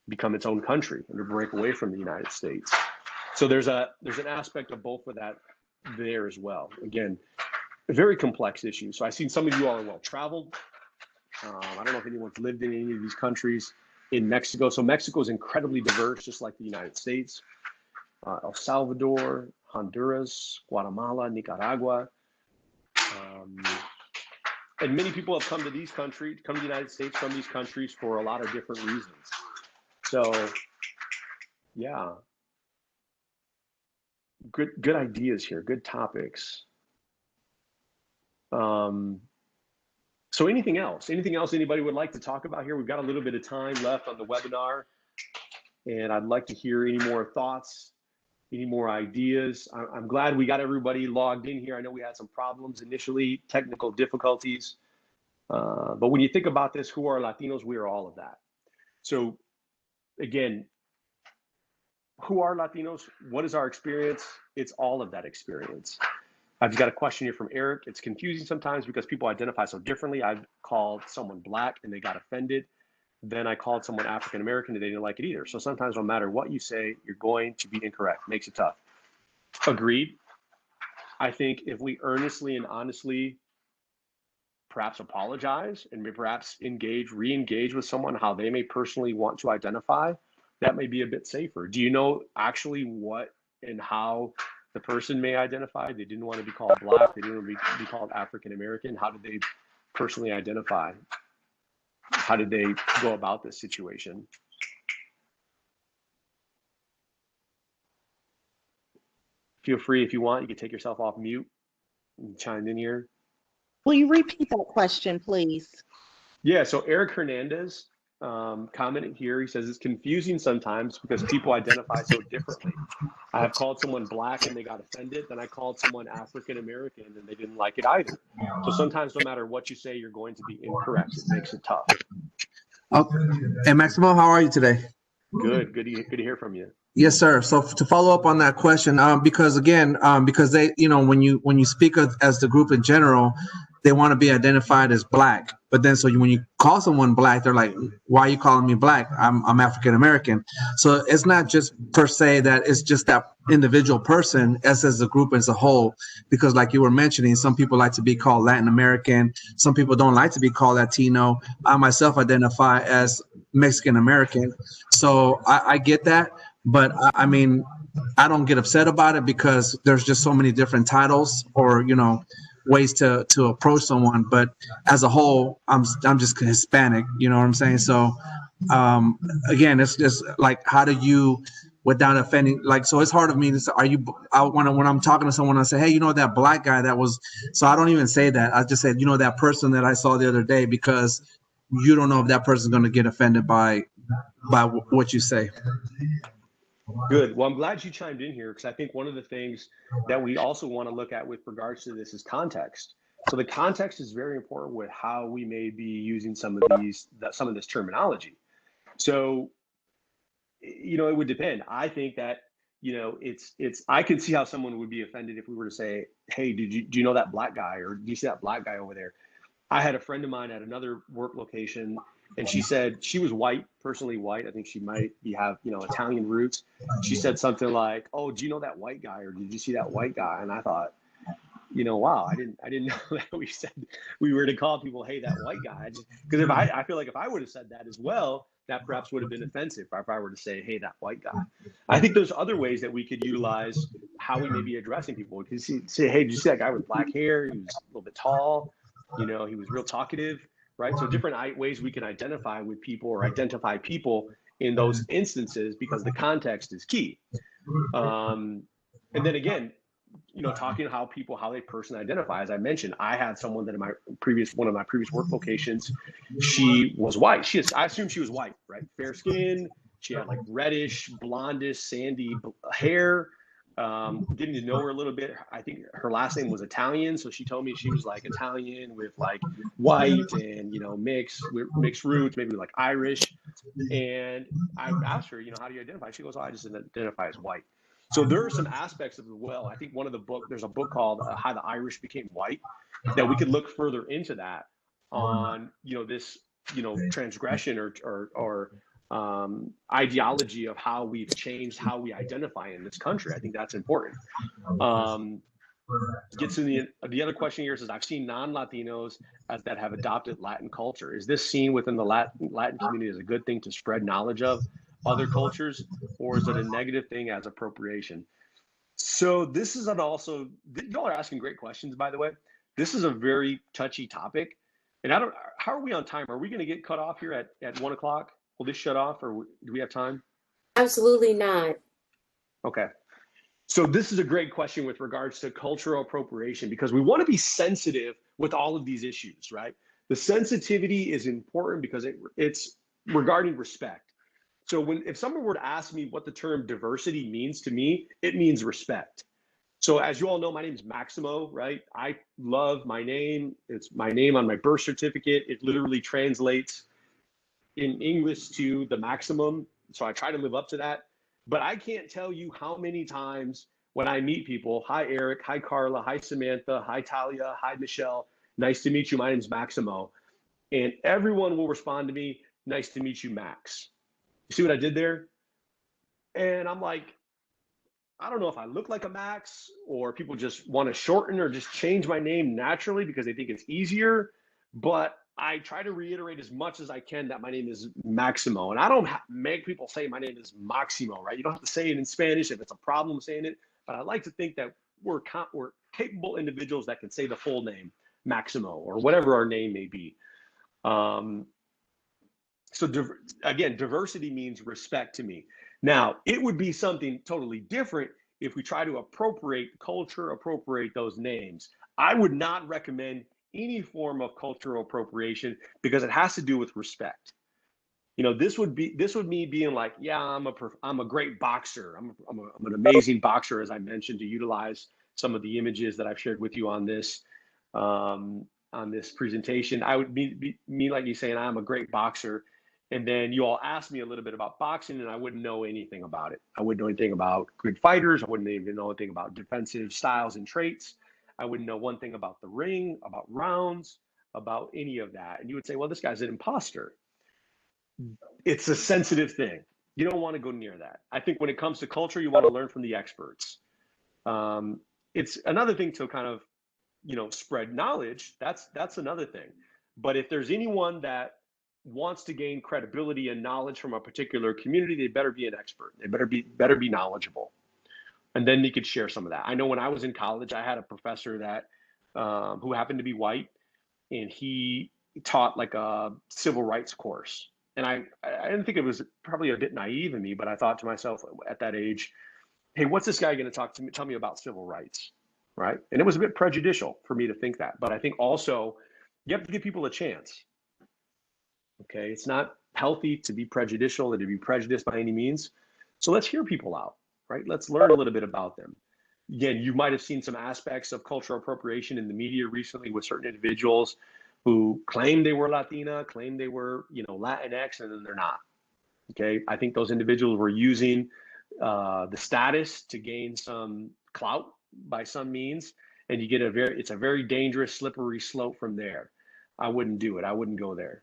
become its own country and to break away from the United States. So there's an aspect of both of that there as well. Again, a very complex issue. So I've seen some of you all are well traveled. I don't know if anyone's lived in any of these countries. In Mexico. So Mexico is incredibly diverse, just like the United States. El Salvador, Honduras, Guatemala, Nicaragua. And many people have come to the United States from these countries for a lot of different reasons. So, yeah. Good ideas here, good topics. So anything else anybody would like to talk about here? We've got a little bit of time left on the webinar, and I'd like to hear any more thoughts, any more ideas. I'm glad we got everybody logged in here. I know we had some problems initially, technical difficulties, but when you think about this, who are Latinos? We are all of that. So again, who are Latinos? What is our experience? It's all of that experience. I've got a question here from Eric. It's confusing sometimes because people identify so differently. I've called someone Black and they got offended. Then I called someone African American and they didn't like it either. So sometimes no matter what you say, you're going to be incorrect. Makes it tough. Agreed. I think if we earnestly and honestly perhaps apologize and perhaps re-engage with someone how they may personally want to identify, that may be a bit safer. Do you know actually what and how the person may identify? They didn't want to be called Black. They didn't want to be called African American. How did they personally identify? How did they go about this situation? Feel free, if you want, you can take yourself off mute and chime in here. Will you repeat that question, please? Yeah, so Eric Hernandez commented here. He says it's confusing sometimes because people identify so differently. I have called someone Black and they got offended. Then I called someone African American and they didn't like it either. So sometimes no matter what you say, you're going to be incorrect. It makes it tough. Okay. Hey, Maximo, how are you today? Good to hear from you. Yes, sir. So to follow up on that question, because they, when you speak as the group in general, they want to be identified as Black. But then, so when you call someone Black, they're like, "Why are you calling me Black? I'm African American." So it's not just per se that it's just that individual person as the group as a whole. Because, like you were mentioning, some people like to be called Latin American. Some people don't like to be called Latino. I myself identify as Mexican American. So I get that. But I mean, I don't get upset about it because there's just so many different titles or, ways to approach someone. But as a whole, I'm just Hispanic, you know what I'm saying? So again, it's just like, how do you, without offending, like, so it's hard of me to say, when I'm talking to someone, I say, hey, that Black guy that was, so I don't even say that. I just said, that person that I saw the other day, because you don't know if that person's going to get offended by what you say. Good. Well, I'm glad you chimed in here because I think one of the things that we also want to look at with regards to this is context. So the context is very important with how we may be using some of this terminology. So, it would depend. I think that, I could see how someone would be offended if we were to say, hey, do you know that black guy, or do you see that black guy over there? I had a friend of mine at another work location, and she said she was white, personally white. I think she might have, Italian roots. She said something like, "Oh, do you know that white guy, or did you see that white guy?" And I thought, wow, I didn't know that we were to call people, "Hey, that white guy." Because if I feel like if I would have said that as well, that perhaps would have been offensive if I were to say, "Hey, that white guy." I think there's other ways that we could utilize how we may be addressing people. We could say, "Hey, did you see that guy with black hair? He was a little bit tall. He was real talkative," right? So different ways we can identify with people or identify people in those instances because the context is key. And then again, talking to how they personally identify. As I mentioned, I had someone that one of my previous work locations, she was white. I assume she was white, right? Fair skin. She had like reddish, blondish, sandy hair. Getting to know her a little bit. I think her last name was Italian, so she told me she was like Italian with like white and mixed roots, maybe like Irish. And I asked her, how do you identify? She goes, "Oh, I just identify as white." So there are some aspects of the I think there's a book called How the Irish Became White that we could look further into that on this transgression or ideology of how we've changed how we identify in this country. I think that's important. Gets to the other question here says, I've seen non-Latinos that have adopted Latin culture. Is this seen within the Latin community as a good thing to spread knowledge of other cultures, or is it a negative thing as appropriation? So this is y'all are asking great questions, by the way. This is a very touchy topic. And how are we on time? Are we going to get cut off here at 1 o'clock? Will this shut off, or do we have time? Absolutely not. Okay. So this is a great question with regards to cultural appropriation, because we want to be sensitive with all of these issues, right? The sensitivity is important because it's regarding respect. So if someone were to ask me what the term diversity means to me, it means respect. So as you all know, my name is Maximo, right? I love my name. It's my name on my birth certificate. It literally translates in English to the maximum. So I try to live up to that. But I can't tell you how many times when I meet people, "Hi, Eric. Hi, Carla. Hi, Samantha. Hi, Talia. Hi, Michelle. Nice to meet you. My name's Maximo." And everyone will respond to me, "Nice to meet you, Max." You see what I did there? And I'm like, I don't know if I look like a Max, or people just want to shorten or just change my name naturally because they think it's easier. But I try to reiterate as much as I can that my name is Maximo. And I don't make people say my name is Maximo, right? You don't have to say it in Spanish if it's a problem saying it. But I like to think that we're capable individuals that can say the full name, Maximo, or whatever our name may be. So again, diversity means respect to me. Now, it would be something totally different if we try to appropriate culture, appropriate those names. I would not recommend any form of cultural appropriation because it has to do with respect. This would me being like, yeah, I'm a great boxer. I'm an amazing boxer, as I mentioned, to utilize some of the images that I've shared with you on this presentation. I would be like you saying I'm a great boxer. And then you all asked me a little bit about boxing, and I wouldn't know anything about it. I wouldn't know anything about good fighters. I wouldn't even know anything about defensive styles and traits. I wouldn't know one thing about the ring, about rounds, about any of that. And you would say, well, this guy's an imposter. It's a sensitive thing. You don't want to go near that. I think when it comes to culture, you want to learn from the experts. It's another thing to kind of, spread knowledge. That's another thing. But if there's anyone that wants to gain credibility and knowledge from a particular community, they better be an expert. They better be knowledgeable. And then they could share some of that. I know when I was in college, I had a professor that who happened to be white, and he taught like a civil rights course. And I didn't think it was probably a bit naive in me, but I thought to myself at that age, hey, what's this guy going to tell me about civil rights, right? And it was a bit prejudicial for me to think that. But I think also you have to give people a chance. Okay, it's not healthy to be prejudicial or to be prejudiced by any means. So let's hear people out, right? Let's learn a little bit about them. Again, you might have seen some aspects of cultural appropriation in the media recently with certain individuals who claimed they were Latina, claimed they were, Latinx, and then they're not. Okay, I think those individuals were using the status to gain some clout by some means, and you get it's a very dangerous, slippery slope from there. I wouldn't do it. I wouldn't go there.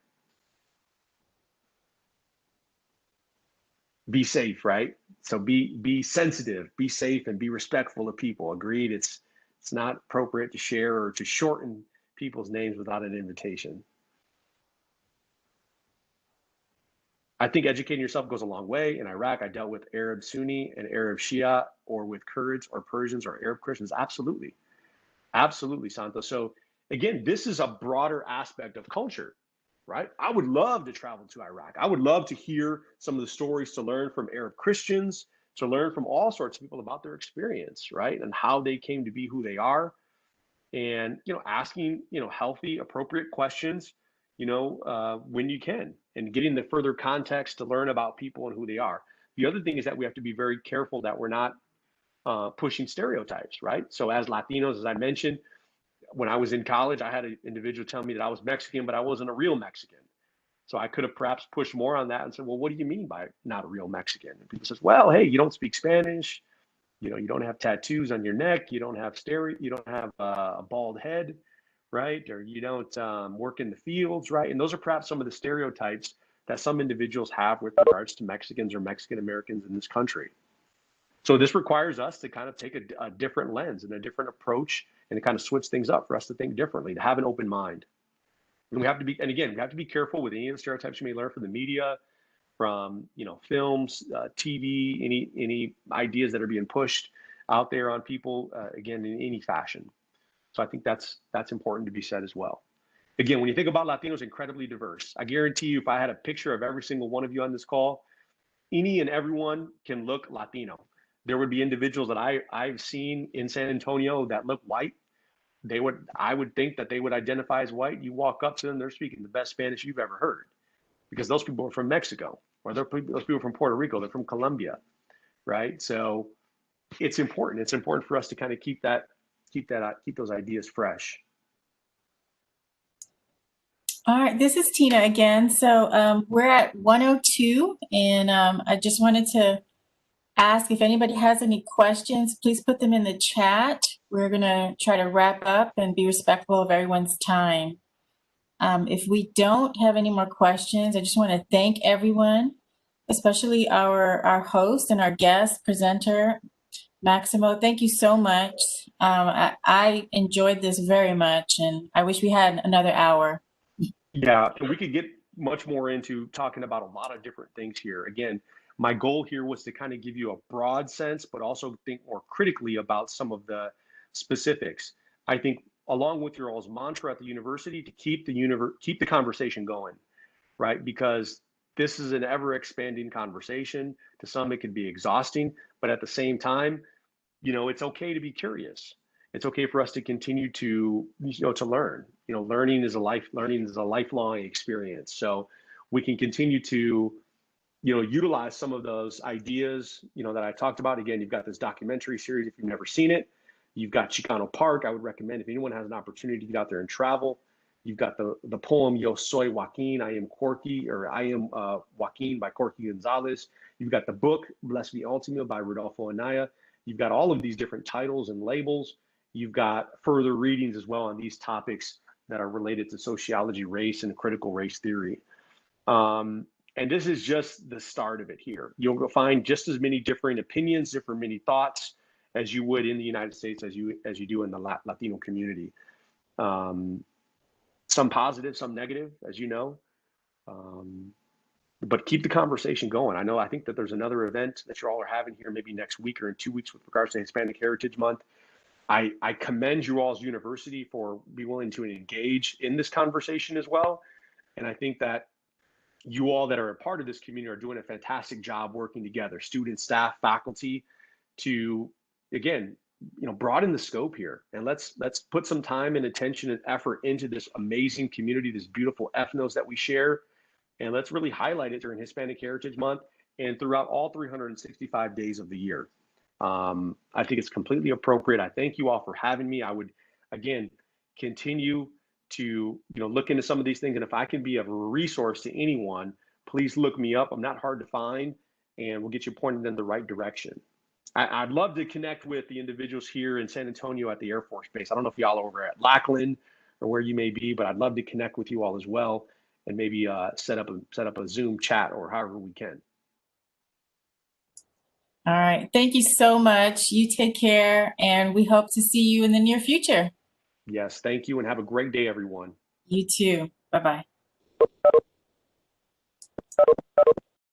Be safe, right? So be sensitive, be safe, and be respectful of people. Agreed. It's not appropriate to share or to shorten people's names without an invitation. I think educating yourself goes a long way. In Iraq, I dealt with Arab Sunni and Arab Shia, or with Kurds or Persians or Arab Christians. Absolutely. Absolutely, Santos. So again, this is a broader aspect of culture, right? I would love to travel to Iraq. I would love to hear some of the stories, to learn from Arab Christians, to learn from all sorts of people about their experience, right? And how they came to be who they are. And, asking, healthy, appropriate questions, when you can, and getting the further context to learn about people and who they are. The other thing is that we have to be very careful that we're not pushing stereotypes, right? So as Latinos, as I mentioned, when I was in college, I had an individual tell me that I was Mexican, but I wasn't a real Mexican. So I could have perhaps pushed more on that and said, well, what do you mean by not a real Mexican? And people says, well, hey, you don't speak Spanish. You don't have tattoos on your neck. You don't have you don't have a bald head, right? Or you don't work in the fields, right? And those are perhaps some of the stereotypes that some individuals have with regards to Mexicans or Mexican Americans in this country. So this requires us to kind of take a different lens and a different approach, and to kind of switch things up for us to think differently, to have an open mind. And we have to be careful with any of the stereotypes you may learn from the media, from films, TV, any ideas that are being pushed out there on people, again, in any fashion. So I think that's important to be said as well. Again, when you think about Latinos, incredibly diverse. I guarantee you, if I had a picture of every single one of you on this call, any and everyone can look Latino. There would be individuals that I've seen in San Antonio that look white. I would think that they would identify as white. You walk up to them, they're speaking the best Spanish you've ever heard, because those people are from Mexico, or those people are from Puerto Rico, they're from Colombia, right? So it's important. It's important for us to kind of keep those ideas fresh. All right, this is Tina again. So we're at 102, and I just wanted to ask if anybody has any questions, please put them in the chat. We're going to try to wrap up and be respectful of everyone's time. If we don't have any more questions, I just want to thank everyone, especially our host and our guest presenter, Maximo. Thank you so much. I enjoyed this very much, and I wish we had another hour. Yeah, and we could get much more into talking about a lot of different things here. Again, my goal here was to kind of give you a broad sense, but also think more critically about some of the specifics. I think, along with your all's mantra at the university, to keep the conversation going, right? Because this is an ever expanding conversation. To some, it can be exhausting, but at the same time, it's okay to be curious. It's okay for us to continue to learn. Learning is a lifelong experience. So we can continue to utilize some of those ideas, that I talked about. Again, you've got this documentary series. If you've never seen it, you've got Chicano Park. I would recommend, if anyone has an opportunity to get out there and travel. You've got the poem Yo Soy Joaquin, I Am Corky, or I Am Joaquin by Corky Gonzalez. You've got the book Bless Me Ultima by Rudolfo Anaya. You've got all of these different titles and labels. You've got further readings as well on these topics that are related to sociology, race, and critical race theory. And this is just the start of it here. You'll find just as many different opinions, many thoughts as you would in the United States, as you do in the Latino community. Some positive, some negative, as you know. But keep the conversation going. I think that there's another event that you all are having here maybe next week or in 2 weeks with regards to Hispanic Heritage Month. I commend you all's university for being willing to engage in this conversation as well. And I think that you all that are a part of this community are doing a fantastic job working together, students, staff, faculty, to, again, broaden the scope here. And let's put some time and attention and effort into this amazing community, this beautiful ethnos that we share. And let's really highlight it during Hispanic Heritage Month and throughout all 365 days of the year. I think it's completely appropriate. I thank you all for having me. I would, again, continue to look into some of these things. And if I can be of a resource to anyone, please look me up. I'm not hard to find, and we'll get you pointed in the right direction. I'd love to connect with the individuals here in San Antonio at the Air Force Base. I don't know if y'all are over at Lackland or where you may be, but I'd love to connect with you all as well, and maybe set up a Zoom chat or however we can. All right. Thank you so much. You take care, and we hope to see you in the near future. Yes, thank you, and have a great day, everyone. You too. Bye-bye.